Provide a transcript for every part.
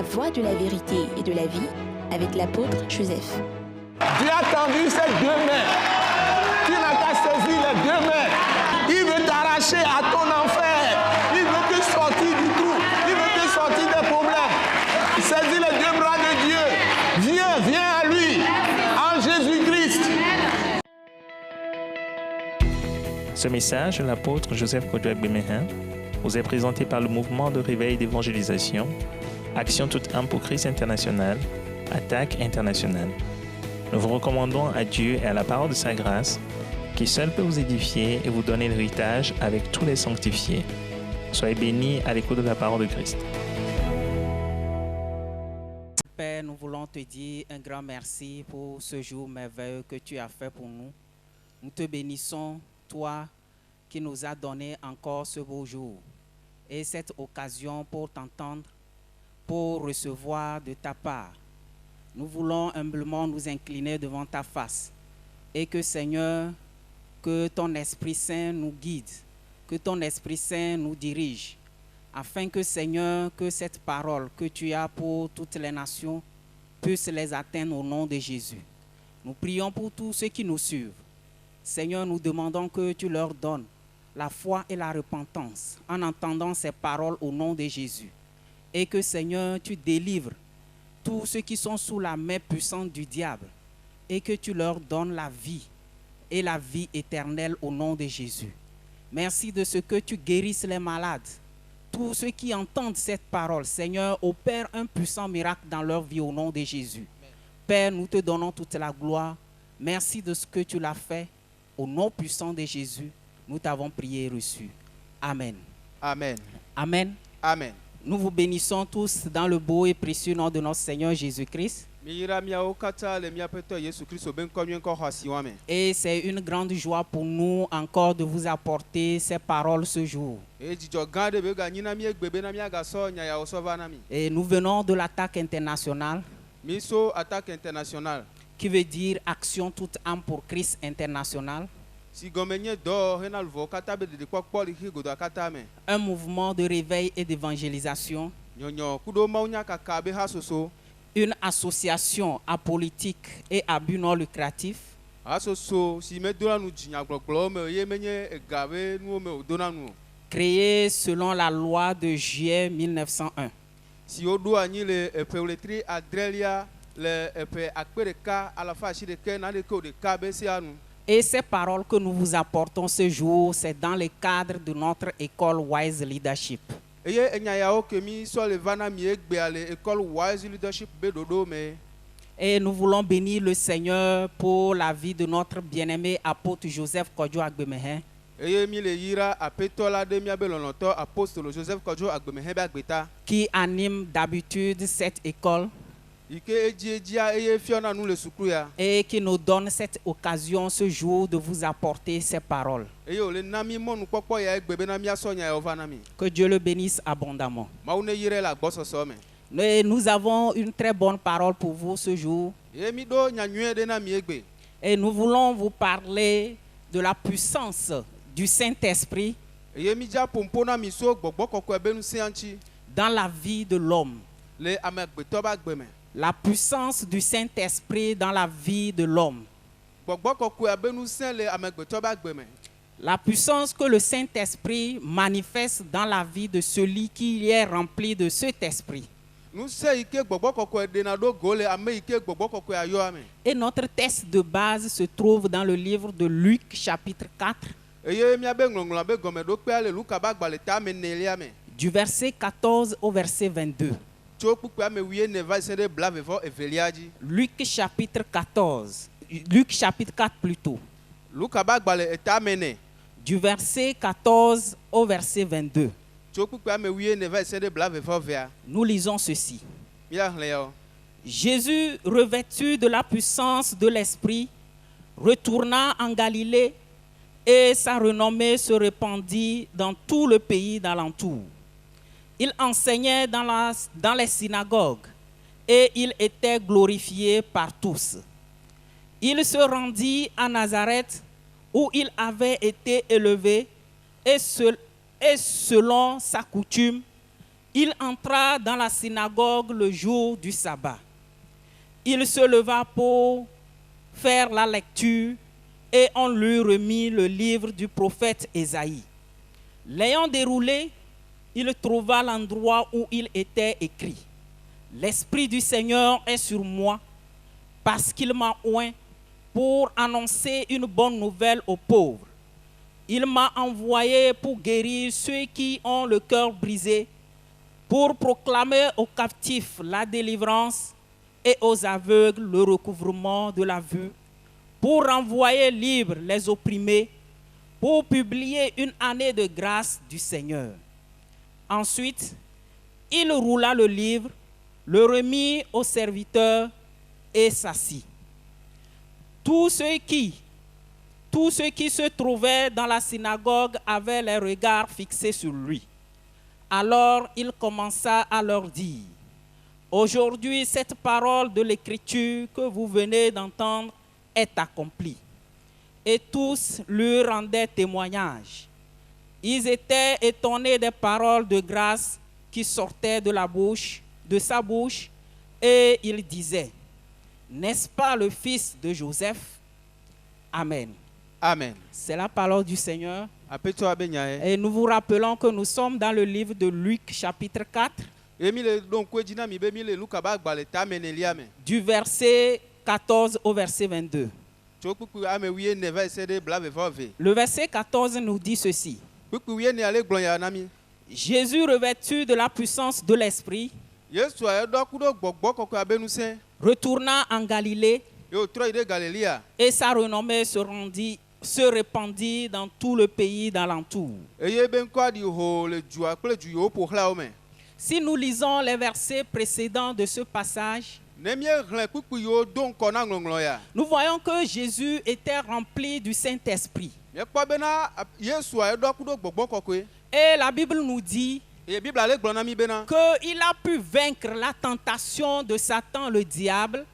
la voie de la vérité et de la vie avec l'apôtre Joseph. Dieu a tendu ses deux mains. Tu n'as qu'à saisir les deux mains. Il veut t'arracher à ton enfer. Il veut te sortir du trou. Il veut te sortir des problèmes. Saisis les deux bras de Dieu. Viens à lui. En Jésus-Christ. Ce message de l'apôtre Joseph Kodouak-Bemehin vous est présenté par le mouvement de réveil d'évangélisation, Action toute âme pour Christ international, Attaque internationale. Nous vous recommandons à Dieu et à la parole de sa grâce, qui seul peut vous édifier et vous donner l'héritage avec tous les sanctifiés. Soyez bénis à l'écoute de la parole de Christ. Père, nous voulons te dire un grand merci pour ce jour merveilleux que tu as fait pour nous. Nous te bénissons, toi qui nous as donné encore ce beau jour et cette occasion pour t'entendre, pour recevoir de ta part. Nous voulons humblement nous incliner devant ta face et que, Seigneur, que ton Esprit Saint nous guide, que ton Esprit Saint nous dirige, afin que, Seigneur, que cette parole que tu as pour toutes les nations puisse les atteindre au nom de Jésus. Nous prions pour tous ceux qui nous suivent. Seigneur, nous demandons que tu leur donnes la foi et la repentance en entendant ces paroles au nom de Jésus. Et que, Seigneur, tu délivres tous ceux qui sont sous la main puissante du diable et que tu leur donnes la vie et la vie éternelle au nom de Jésus. Merci de ce que tu guérisses les malades. Tous ceux qui entendent cette parole, Seigneur, opère un puissant miracle dans leur vie au nom de Jésus. Père, nous te donnons toute la gloire. Merci de ce que tu l'as fait. Au nom puissant de Jésus, nous t'avons prié et reçu. Amen. Amen. Amen. Amen. Nous vous bénissons tous dans le beau et précieux nom de notre Seigneur Jésus-Christ. Et c'est une grande joie pour nous encore de vous apporter ces paroles ce jour. Et nous venons de l'attaque internationale, qui veut dire Action toute âme pour Christ international. Un mouvement de réveil et d'évangélisation. Une association apolitique et à but non lucratif. Créée selon la loi de juillet 1901. Et ces paroles que nous vous apportons ce jour, c'est dans le cadre de notre école Wise Leadership. Et nous voulons bénir le Seigneur pour la vie de notre bien-aimé apôtre Joseph Kodouak-Bemehin, qui anime d'habitude cette école et qui nous donne cette occasion ce jour de vous apporter ces paroles. Que Dieu le bénisse abondamment. Et nous avons une très bonne parole pour vous ce jour. Et nous voulons vous parler de la puissance du Saint-Esprit dans la vie de l'homme. La puissance du Saint-Esprit dans la vie de l'homme. La puissance que le Saint-Esprit manifeste dans la vie de celui qui est rempli de cet esprit. Et notre texte de base se trouve dans le livre de Luc chapitre 4, du verset 14 au verset 22. Luc chapitre 14. Luc chapitre 4 plutôt. Du verset 14 au verset 22. Nous lisons ceci. Jésus, revêtu de la puissance de l'Esprit, retourna en Galilée et sa renommée se répandit dans tout le pays d'alentour. Il enseignait dans les synagogues et il était glorifié par tous. Il se rendit à Nazareth où il avait été élevé et selon sa coutume, il entra dans la synagogue le jour du sabbat. Il se leva pour faire la lecture et on lui remit le livre du prophète Ésaïe. L'ayant déroulé, il trouva l'endroit où il était écrit. L'Esprit du Seigneur est sur moi parce qu'il m'a oint pour annoncer une bonne nouvelle aux pauvres. Il m'a envoyé pour guérir ceux qui ont le cœur brisé, pour proclamer aux captifs la délivrance et aux aveugles le recouvrement de la vue, pour renvoyer libres les opprimés, pour publier une année de grâce du Seigneur. Ensuite, il roula le livre, le remit au serviteur et s'assit. Tous ceux qui se trouvaient dans la synagogue avaient les regards fixés sur lui. Alors il commença à leur dire: aujourd'hui, cette parole de l'Écriture que vous venez d'entendre est accomplie. Et tous lui rendaient témoignage. Ils étaient étonnés des paroles de grâce qui sortaient de sa bouche, et ils disaient: n'est-ce pas le fils de Joseph? Amen. Amen. C'est la parole du Seigneur. Apeto abenyae. Et nous vous rappelons que nous sommes dans le livre de Luc, chapitre 4, du verset 14 au verset 22. Le verset 14 nous dit ceci. Jésus, revêtu de la puissance de l'Esprit, retourna en Galilée et sa renommée se répandit dans tout le pays d'alentour. Si nous lisons les versets précédents de ce passage, nous voyons que Jésus était rempli du Saint-Esprit. Et la Bible nous dit qu'il a pu vaincre la tentation de Satan, le diable,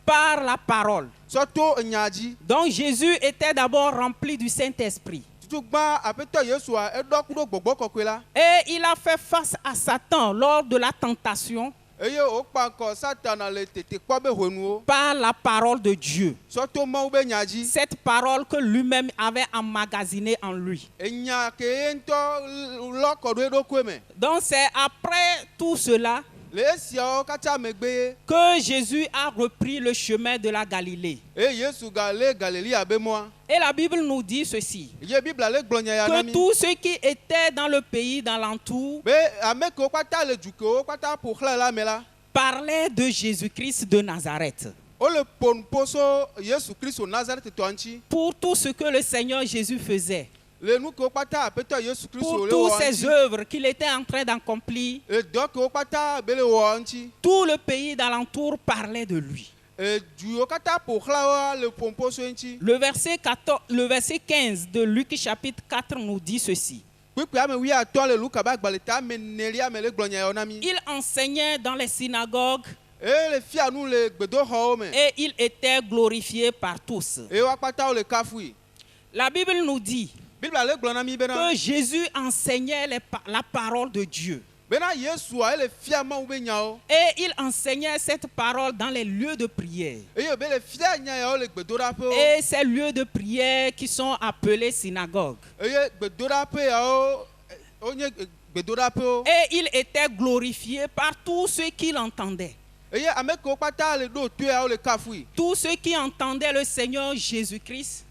par la parole. Donc Jésus était d'abord rempli du Saint-Esprit. Et il a fait face à Satan lors de la tentation par la parole de Dieu. Cette parole que lui-même avait emmagasinée en lui. Donc c'est après tout cela que Jésus a repris le chemin de la Galilée. Et la Bible nous dit ceci, que tous ceux qui étaient dans le pays d'alentour parlaient de Jésus-Christ de Nazareth, pour tout ce que le Seigneur Jésus faisait, pour toutes ces œuvres qu'il était en train d'accomplir. Tout le pays d'alentour parlait de lui. Le verset 15 de Luc chapitre 4 nous dit ceci. Il enseignait dans les synagogues et il était glorifié par tous. La Bible nous dit que Jésus enseignait la parole de Dieu. Et il enseignait cette parole dans les lieux de prière. Et ces lieux de prière qui sont appelés synagogues. Et il était glorifié par tous ceux qui l'entendaient. Tous ceux qui entendaient le Seigneur Jésus-Christ,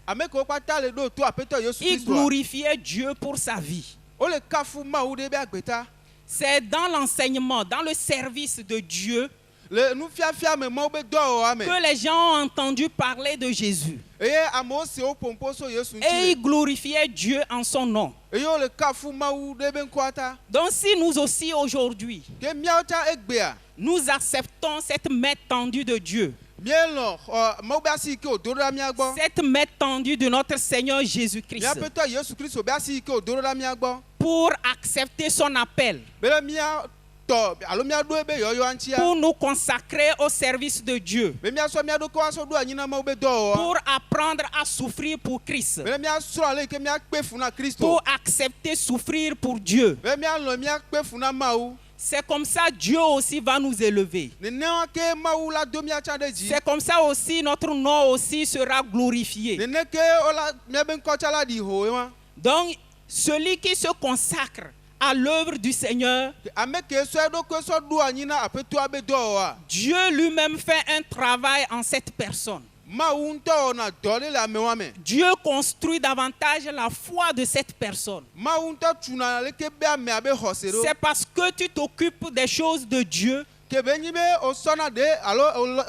ils glorifiaient Dieu pour sa vie. C'est dans l'enseignement, dans le service de Dieu, que les gens ont entendu parler de Jésus. Et ils glorifiaient Dieu en son nom. Donc si nous aussi aujourd'hui, nous acceptons cette main tendue de Dieu, cette main tendue de notre Seigneur Jésus-Christ, pour accepter son appel tɔ alo míaɖo ebe yɔyɔ ŋutia. pour nous consacrer au service de Dieu, Be míasɔ míaɖo ko asɔ ɖo anyi na Mawu be dɔwɔwɔa. pour apprendre à souffrir pour Christ, Be míasrɔ̃ ale yi ke míakpe fu na Kristo. pour accepter souffrir pour Dieu. Be míalɔ̃ míakpe fu na Mawu. C'est comme ça Dieu aussi va nous élever. Nenema ke Mawu la do míatsa ɖe dzi. C'est comme ça aussi notre nom aussi sera glorifié. Nene ke wola míabe ŋkɔtsa la ɖi ho ema. Donc, celui qui se consacre à l'œuvre du Seigneur, Ame ke sɔ eɖokui sɔ ɖo anyi na aƒetɔa be dɔwɔwɔa. Dieu lui-même fait un travail en cette personne. Mawu ŋutɔ wɔna dɔ ɖe le amewa me. Dieu construit davantage la foi de cette personne. Mawu ŋutɔ tuna leke be amea be xɔse ɖo. C'est parce que tu t'occupes des choses de Dieu Ke be nyi be osɔna ɖe alo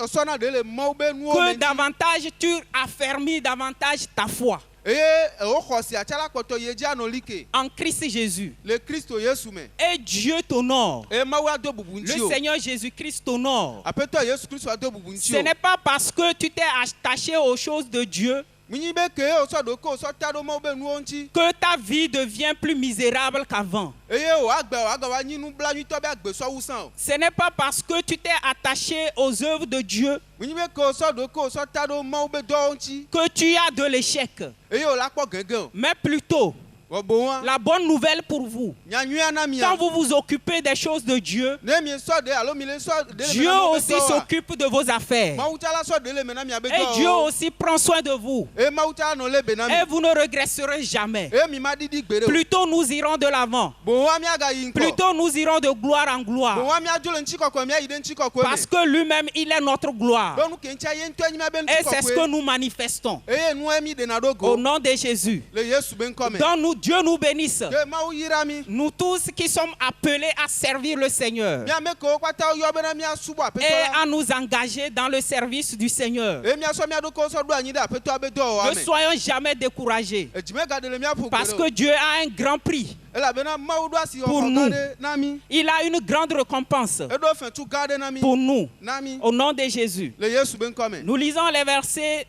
osɔna ɖe le Mawu be nuwo que me ŋuti. davantage tu affermis davantage ta foi Eye ewo xɔsi atsala kpɔtɔ ye dzi anɔ like en Christ Jésus. le Kristo Yesu me. Et Dieu t'honore. Eye Mawu ado bubu Le ŋuti o. Seigneur Jésus-Christ t'honore. Aƒetɔ Yesu Kristo ado bubu Ce ŋuti o. n'est pas parce que tu t'es attaché aux choses de Dieu Minyi be ke osɔ ɖo ke osɔ ta ɖo Mawu be nuwo ŋuti. que ta vie devient plus misérable qu'avant. Eye wòagba nyi nublanuitɔ be agbesɔ wusã o. Ce n'est pas parce que tu t'es attaché aux œuvres de Dieu Minyi be ke osɔ ɖo ke osɔ ta ɖo Mawu be dɔwo ŋuti. que tu as de l'échec. Eye wòla kpɔ gege o. Mais plutôt, Wɔ boŋa. la bonne nouvelle pour vous, Nyanyuia na mia. quand vous vous occupez des choses de Dieu, Ne miesɔ ɖe alo mi le sɔ ɖe le me Dieu na Mawu be aussi dɔwoa, s'occupe de vos affaires. Mawu tsala sɔ ɖe le me na mia be Et Dieu dɔwɔwɔ. aussi prend soin de vous. Eye Mawu tsala nɔ le be na mi. Et vous ne regresserez jamais. Eye mi ma ɖiɖi gbe ɖe o. Plutôt nous irons de l'avant. Boŋa miagayi ŋkɔ. Plutôt nous irons de gloire en gloire. Boŋa miadzo le ŋutikɔkɔe miayi ɖe ŋutikɔkɔe Parce me. que lui-même, il est notre gloire. Be nu ke ŋutia ye ŋutɔ nye miabe Et c'est ce que ŋutikɔkɔe. nous manifestons. Eye nua mi ɖena ɖo Au go nom de Jésus. le Yesu be ŋkɔ me. Donc nous, Dieu nous bénisse. Ke Mawu yira mi. Nous tous qui sommes appelés à servir le Seigneur Miame kewo kpata woyɔ bena miasubɔ et aƒetɔ la. à nous engager dans le service du Seigneur. Eye miasɔ mia ɖokewo sɔ ɖo anyi ɖe aƒetɔa be dɔwɔwɔa Ne me. soyons jamais découragés. Edzime gaɖe le miaƒo gbe Parce ɖe que o. Dieu a un grand prix. Elabena Mawu ɖo asi Pour wɔxɔ nous. gã ɖe na mi. Il a une grande récompense Eɖo fɛtu gã ɖe na mi. pour nous. Na mi. Au nom de Jésus. Le Yesu be ŋkɔ me. Nous lisons les versets,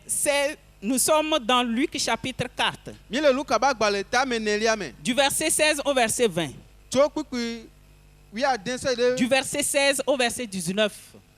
nous sommes dans Luc chapitre 4, Mi le Luka be agbalẽ tame nelia me. du verset 16 au verset 20, Tso kpukpui wuiade sɔ yi du ɖe. verset 16 au verset 19.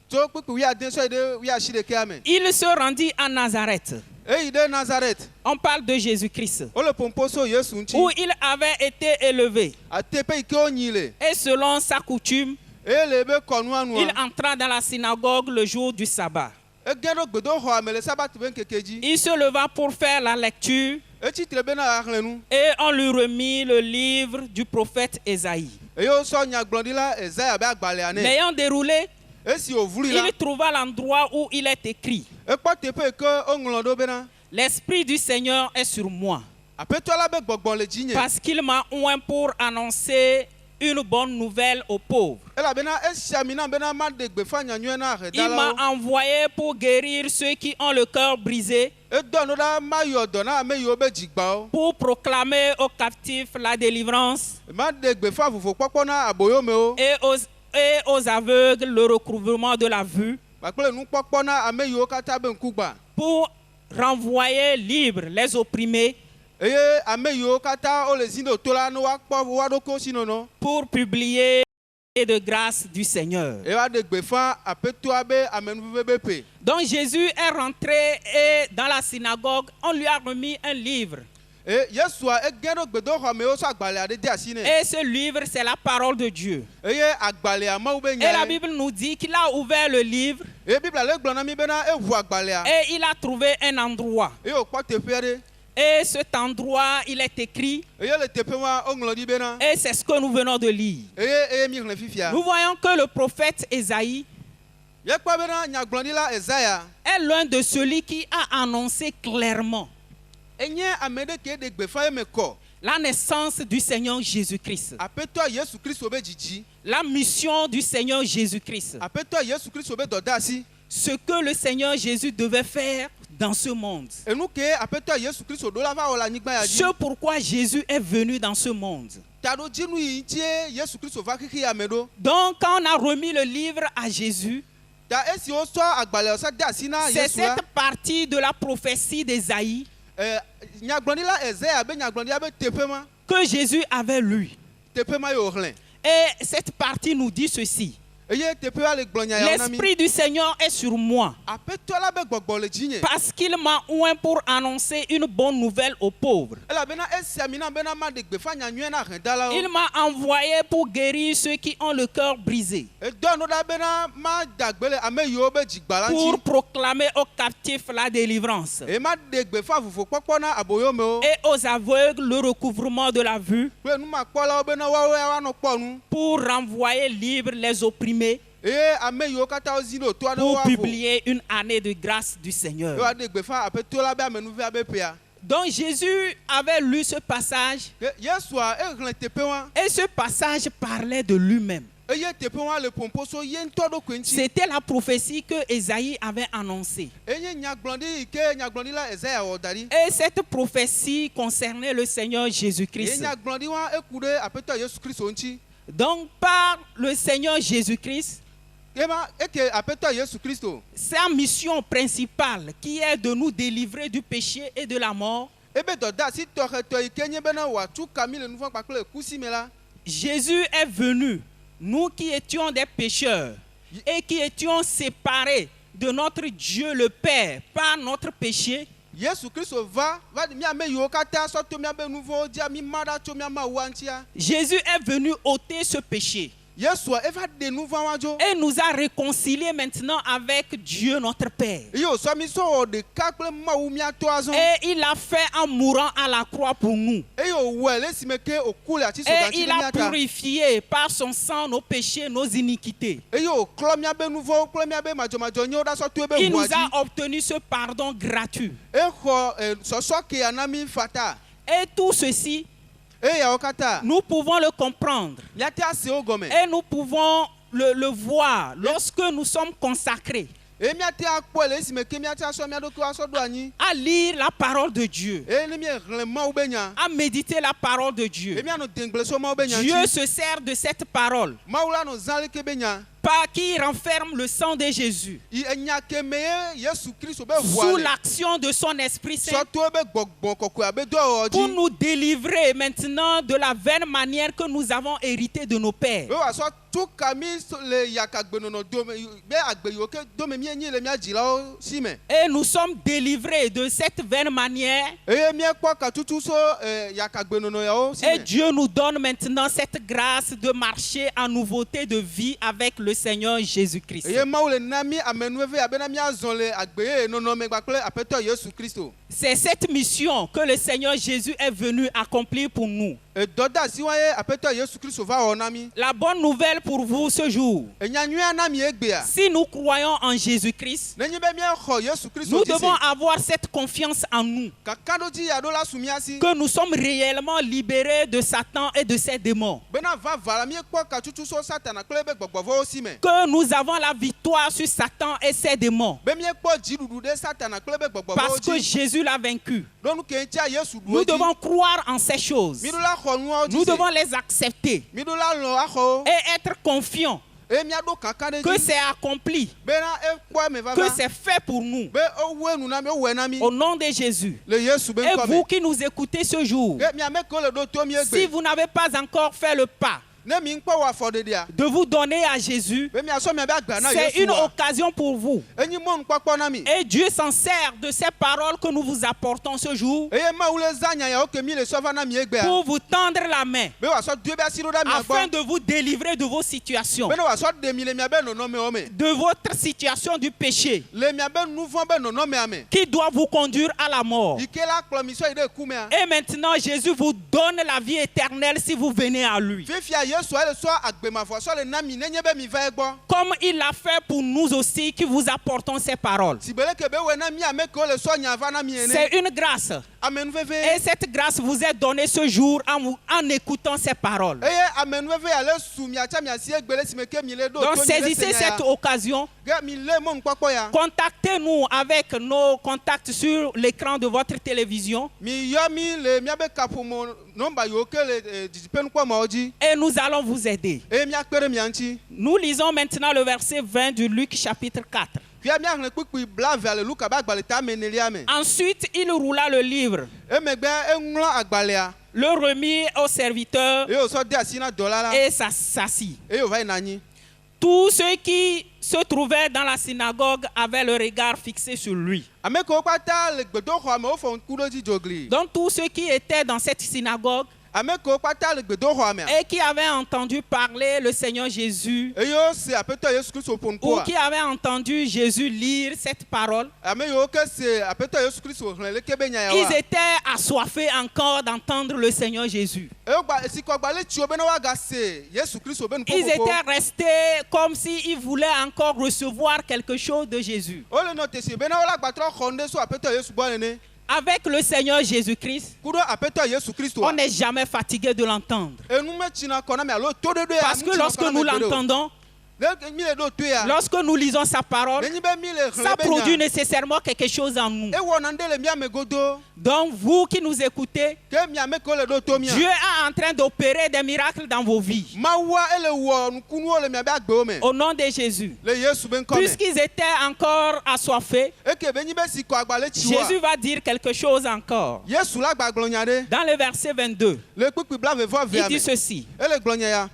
Tso kpukpui wuiade sɔ yi ɖe wuiasiɖekea me. Il se rendit à Nazareth. Eyi ɖe Nazareth. On parle de Jésus-Christ, Wole pomposo Yesu ŋuti. où il avait été élevé. Ateƒe yi ke wonyi le. Et selon sa coutume, Eye le be kɔnua il nua. entra dans la synagogue le jour du sabbat. Ege ɖo gbedoxɔa me le sabati be ŋkeke dzi. Il se leva pour faire la lecture Etsitre bena yaxlẽ nu. et on lui remit le livre du prophète Ésaïe. Eye wosɔ nyagblɔɖila Ezaya be agbalẽa nɛ. L'ayant déroulé, Esi wòvlui la. il trouva l'endroit où il est écrit: Ekpɔ teƒe yi ke woŋlɔ ɖo bena. L'Esprit du Seigneur est sur moi, Aƒetɔ la be gbɔgbɔ le dzinye. parce qu'il m'a oint pour annoncer une bonne nouvelle aux pauvres. Elabena esi ami nam bena maɖe gbefa nyanyuie na Il m'a ahedalawo. envoyé pour guérir ceux qui ont le cœur brisé, Edɔ no ɖa mayɔ dɔ na ame yiwo be dzigbawo. pour proclamer aux captifs la délivrance Maɖe gbefa vuvokpɔkpɔ na aboyomewo. et aux aveugles le recouvrement de la vue, Kpakple nukpɔkpɔ na ame yiwo katã be ŋku gbã. pour renvoyer libres les opprimés, Eye ame yiwo katã wole zi ɖo to la ne woakpɔ woaɖokewo si nɔnɔ. pour publier de grâce du Seigneur. Eye woaɖe gbefa aƒetɔa be amenuveve be ƒe. Donc Jésus est rentré et dans la synagogue, on lui a remis un livre. Eye Yesua ege ɖo gbedoxɔ me wosɔ agbalẽ aɖe de asi nɛ. Et ce livre, c'est la parole de Dieu. Eye agbalẽa Mawu be Et la nya. Bible nous dit qu'il a ouvert le livre Eye Biblia le gblɔ na mi bena eʋu agbalẽa. et il a trouvé un endroit. Eye wòkpɔ teƒe aɖe. Et cet endroit, il est écrit, Eye le teƒe ma woŋlɔ ɖi bena. et c'est ce que nous venons de lire. Eye mi xlẽ fifia. Nous voyons que le prophète Ésaïe Yekpɔ bena nyagblɔɖila Ezaya. est l'un de celui qui a annoncé clairement Enye ame ɖe ke ɖe gbefa ye me kɔ. la naissance du Seigneur Jésus-Christ, Aƒetɔ Yesu Kristo be dzidzi. la mission du Seigneur Jésus-Christ, Aƒetɔ Yesu Kristo be dɔdeasi. ce que le Seigneur Jésus devait faire dans ce monde. Enu ke aƒetɔ Yesu Kristo ɖo la va wɔ le anyigba ya dzi. Ce pourquoi Jésus est venu dans ce monde. Taɖodzinu yi ŋutie Yesu Kristo va xixi ya me ɖo. Donc, quand on a remis le livre à Jésus, Ta esi wosɔ agbalẽ sɔ de asi na c'est Yesu la. cette partie de la prophétie d'Ésaïe Nyagblɔɖila Ezaya be nyagblɔɖila be teƒe ma. que Jésus avait lu. Teƒe ma ye wòxlẽ. Et cette partie nous dit ceci. L'Esprit du Seigneur est sur moi parce qu'il m'a oint pour annoncer une bonne nouvelle aux pauvres. Il m'a envoyé pour guérir ceux qui ont le cœur brisé, pour proclamer aux captifs la délivrance et aux aveugles le recouvrement de la vue, pour renvoyer libres les opprimés, pour publier une année de grâce du Seigneur. Donc Jésus avait lu ce passage et ce passage parlait de lui-même. C'était la prophétie que Ésaïe avait annoncée. Et cette prophétie concernait le Seigneur Jésus-Christ. Donc par le Seigneur Jésus-Christ, sa mission principale qui est de nous délivrer du péché et de la mort, Jésus est venu, nous qui étions des pécheurs et qui étions séparés de notre Dieu le Père par notre péché. Jésus est venu ôter ce péché et nous a réconciliés maintenant avec Dieu notre Père. Et il l'a fait en mourant à la croix pour nous. Et il a purifié par son sang nos péchés, nos iniquités. Il nous a obtenu ce pardon gratuit. Et tout ceci, nous pouvons le comprendre et nous pouvons le voir lorsque nous sommes consacrés à lire la parole de Dieu, à méditer la parole de Dieu. Dieu se sert de cette parole qui renferme le sang de Jésus sous l'action de son Esprit Saint pour nous délivrer maintenant de la vaine manière que nous avons héritée de nos pères. Et nous sommes délivrés de cette vaine manière. Et Dieu nous donne maintenant cette grâce de marcher en nouveauté de vie avec le Seigneur Jésus-Christ. C'est cette mission que le Seigneur Jésus est venu accomplir pour nous. La bonne nouvelle pour vous ce jour, si nous croyons en Jésus-Christ, nous devons avoir cette confiance en nous, que nous sommes réellement libérés de Satan et de ses démons, que nous avons la victoire sur Satan et ses démons, parce que Jésus l'a vaincu. Nous devons croire en ces choses. Nous devons les accepter et être confiants que c'est accompli, que c'est fait pour nous. Au nom de Jésus. Et vous qui nous écoutez ce jour, si vous n'avez pas encore fait le pas de vous donner à Jésus, c'est une occasion pour vous. Et Dieu s'en sert de ces paroles que nous vous apportons ce jour pour vous tendre la main afin de vous délivrer de vos situations, de votre situation du péché qui doit vous conduire à la mort. Et maintenant Jésus vous donne la vie éternelle si vous venez à lui, comme il l'a fait pour nous aussi qui vous apportons ces paroles. C'est une grâce. Et cette grâce vous est donnée ce jour en écoutant ces paroles. Donc saisissez cette occasion. Contactez-nous avec nos contacts sur l'écran de votre télévision. Et nous allons vous aider. Nous lisons maintenant le verset 20 du Luc chapitre 4. Fia miahle kpikpi blave ale Luka ba agbale ta menelia me. Ensuite, il roula le livre, Emegbe eŋlɔ agbalea. le remit au serviteur Eye wosɔ de asi na dɔla la. et s'assit. Eye wova yina anyi. Tous ceux qui se trouvaient dans la synagogue avaient le regard fixé sur lui. Ame kewo kpata le gbedoxɔa me wofɔ ŋku ɖe dzi dzogli. Donc tous ceux qui étaient dans cette synagogue Ame kewo kpata le gbedoxɔa mea. et qui avaient entendu parler le Seigneur Jésus, Eye wose Aƒetɔ Yesu Kristo ƒo ou ŋkua. qui avaient entendu Jésus lire cette parole, Ame yiwo ke se Aƒetɔ Yesu Kristo xlẽ leke be nya ya ils wa. étaient assoiffés encore d'entendre le Seigneur Jésus. Sikɔgbale tsi wo bena woagase Yesu Kristo be Ils nuƒoƒoƒo. étaient restés comme s'ils voulaient encore recevoir quelque chose de Jésus. Wole nɔ tesi bena wole agbatrɔ xɔ nu ɖe so Aƒetɔ Yesu gbɔ nene. Avec le Seigneur Jésus-Christ, Ku ɖe Aƒetɔ Yesu Kristo. on n'est jamais fatigué de l'entendre. Enu metsina kɔ na mi alo toɖoɖoe. Parce que lorsque nous l'entendons, mi le ɖo toe ya. lorsque nous lisons sa parole, Nenyi be mi le ça xlẽ be produit nya. nécessairement quelque chose en nous. Ewɔ nane ɖe le mia me godo. Donc vous qui nous écoutez, Ke miame kewo le ɖo to mia. Dieu est en train d'opérer des miracles dans vos vies. Mawua ele wɔ nukunuwo le miabe agbewo me. Au nom de Jésus. Le Yesu be ŋkɔ me. Puisqu'ils étaient encore assoiffés, Eke be nyi be si kɔ agbalẽ tsi wa. Jésus va dire quelque chose encore. Yesu la gba gblɔ nya ɖe. Dans le verset 22, Le kpikpi blavevɔ il vea dit me. ceci. Ele gblɔ nya ya.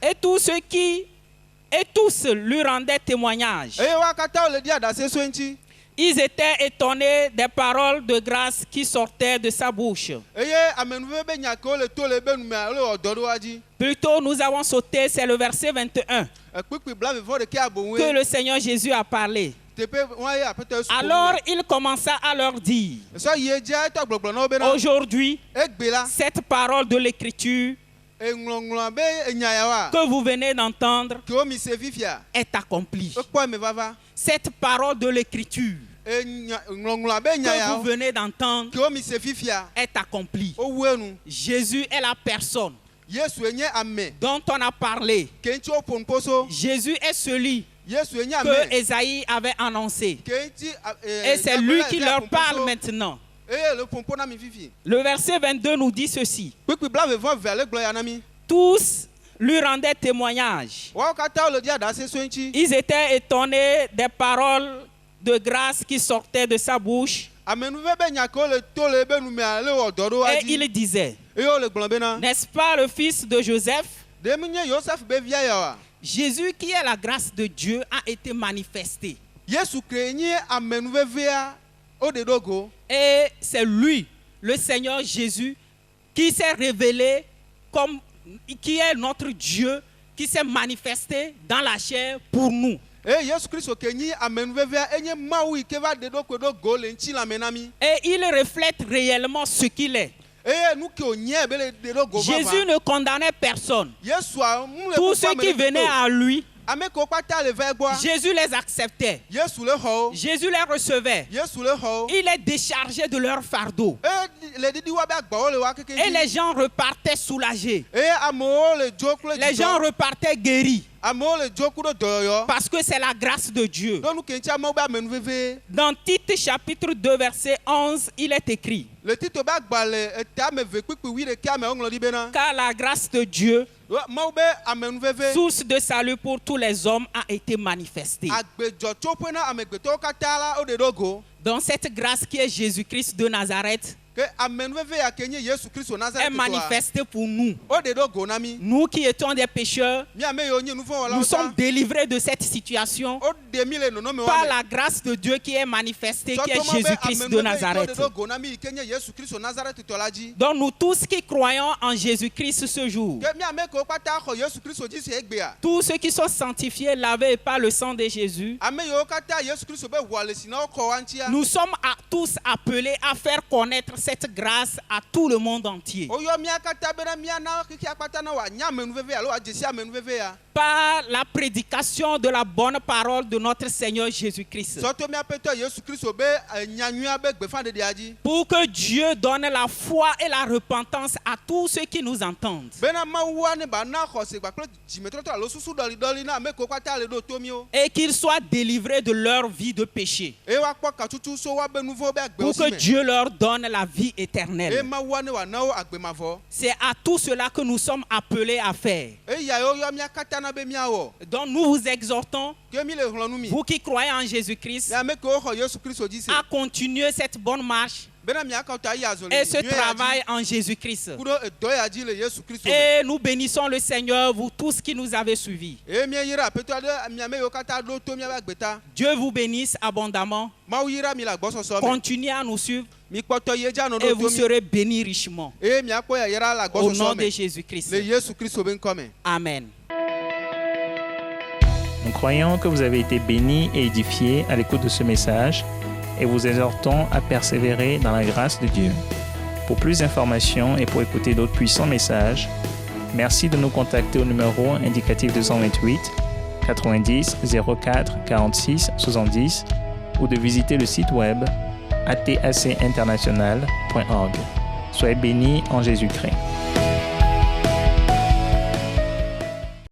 Et tous lui rendaient témoignage. Eye wa katã wole di aɖase so eŋuti. Ils étaient étonnés des paroles de grâce qui sortaient de sa bouche. Eye amenuve be nya kewo le to le be numea wole wɔ dɔ ɖe wa dzi. Plutôt, nous avons sauté, c'est le verset 21 Kpikpi blavevɔ ɖeke que aboŋue. le Seigneur Jésus a parlé. Teƒe wa ye Aƒetɔ Yesu. Alors, il commença à leur dire, Sɔ yi edzia etɔ gblɔgblɔ na wo bena. aujourd'hui, Egbe la. cette parole de l'Écriture Eŋlɔŋlɔ be enya ya wa. que vous venez d'entendre Kewo mi se fifia. est accomplie. Ekpɔ eme vava. Cette parole de l'Écriture Ŋlɔŋlɔ be nya que ya vous wo. venez d'entendre Kewo mi se fifia. est accomplie. Wowu enu. Jésus est la personne Yesu enye ame. dont on a parlé. Ke ŋuti wo ƒo nuƒoso. Jésus est celui Yesu enye que ame. Esaïe avait annoncé. Ke ŋuti. Et c'est lui qui leur parle maintenant. Eye le ƒoƒo na mi fifi. Le verset 22 nous dit ceci. Kpikpi blavevɔ vea le gblɔ ya na mi. Tous lui rendaient témoignage. Woawo katã wole di aɖase so eŋuti. Ils étaient étonnés des paroles de grâce qui sortaient de sa bouche. Amenuve be nya kewo le to le be numea le wɔ dɔ ɖe wa Et dzi. il disait, Eye wole gblɔ bena. n'est-ce pas le fils de Joseph? Ɖe menye Yosef be via ya wa. Jésus, qui est la grâce de Dieu, a été manifesté. Yesu ke nye amenuvevea wo ɖe ɖo go. Et c'est lui, le Seigneur Jésus, qui s'est révélé comme, qui est notre Dieu, qui s'est manifesté dans la chair pour nous. Eye Yesu Kristo ke nyi amenuvevea enye Mawu yi ke va ɖe ɖo kpe ɖo go le ŋutilãme na mi. Et il reflète réellement ce qu'il est. Eye nu ke wònye be le ɖe ɖo go Jésus vava. ne condamnait personne. Yesua mu le Tous ƒoƒoa ceux me qui ɖe venaient kpekpe o. à lui, Ame kewo kpata le va egbɔa. Jésus les acceptait. Yesu le xɔ wo. Jésus les recevait. Yesu le xɔ wo. Il les déchargeait de leur fardeau. Le ɖiɖi wa be agbawo le wa keke Et les dzi. gens repartaient soulagés. Eye amewo le dzo kple Les gens dzidzɔ. repartaient guéris. Amewo le dzo ku ɖe dɔyɔyɔ. Parce que c'est la grâce de Dieu. Ɖo ke ŋuti amewo be amenuveve. Dans Tite chapitre 2 verset 11, il est écrit, Le Tito be agbalẽ eta ame eve kpikpi 11 amewo ŋlɔ ɖi bena. car la grâce de Dieu, Mawu be amenuveve. source de salut pour tous les hommes, a été manifestée. Agbedzɔtsoƒe na amegbetɔwo katã la wo ɖe ɖo go. Donc cette grâce qui est Jésus-Christ de Nazareth Ke amenuveve ya ke nye Yesu Kristo est Nazaretɔ. manifestée pour nous. Wo ɖe ɖo go na mi. Nous qui étions des pécheurs, Mi ame yiwo nye nu vɔ̃ wɔlawo nous sommes ta. délivrés de cette situation Wo ɖe mi le nɔnɔme par wa me. la grâce de Dieu qui est manifestée, qui est Sɔtɔma be Jésus-Christ de amenuveve yi Nazareth. to ɖe ɖo go na mi yi ke nye Yesu Kristo Nazaretɔ la dzi. Donc nous tous qui croyons en Jésus-Christ ce jour, Ke mi ame kewo kpata xɔ Yesu Kristo dzi si egbea. tous ceux qui sont sanctifiés, lavés par le sang de Jésus, Ame yiwo katã Yesu Kristo be ʋua le si na wo kɔ wa ŋutia. nous sommes tous appelés à faire connaître cette grâce à tout le monde entier. Woyɔ mía katã bena míana xexea kpata na wòanya amenuveve alo wòadze si amenuveve ya. Par la prédication de la bonne parole de notre Seigneur Jésus-Christ. Sɔto míaƒetɔ Yesu Kristo be nyanyuia be gbeƒãɖeɖea dzi. Pour que Dieu donne la foi et la repentance à tous ceux qui nous entendent. Bena Mawua ne ba na xɔse gbakple dzimetrɔtrɔ alo susu ɖɔliɖɔli na ame kewo katã le ɖo to míwo. Et qu'ils soient délivrés de leur vie de péché. Eye woakpɔ katutu so woabe nu vɔ̃wo be agbewo Pour si que me. Dieu leur donne la vie eye éternelle. Mawua ne wòana wo agbemavɔ. C'est à tout cela que nous sommes appelés à faire. Eya yewo yɔ mía katã na be míawɔ. Donc nous vous exhortons, Ke mi le xlɔ̃ nu mi. vous qui croyez en Jésus-Christ, Le ame kewo xɔ Yesu Kristo dzi se. à continuer cette bonne marche Bena míakɔta yi azɔli. et ce nyuie ya dzi. travail en Jésus-Christ. Ku ɖo edɔ ya dzi le Yesu Kristo me. Et nous bénissons le Seigneur, vous tous qui nous avez suivis. Eye míeyra aƒetɔ ɖe miame yiwo katã ɖo to míaƒe agbeta. Dieu vous bénisse abondamment. Mawu yra mi le agbɔsɔsɔ me. Continuez à nous suivre Mi kpɔtɔ ye dza nɔ et ɖo vous to mi. serez bénis richement. Eye míakpɔ yayra le Au nom agbɔsɔsɔ de me. Jésus-Christ. Le Yesu Kristo be ŋkɔ me. Amen. Nous croyons que vous avez été bénis et édifiés à l'écoute de ce message et vous exhortons à persévérer dans la grâce de Dieu. Pour plus d'informations et pour écouter d'autres puissants messages, merci de nous contacter au numéro indicatif 228 90 04 46 70 ou de visiter le site web atacinternational.org. Soyez bénis en Jésus-Christ.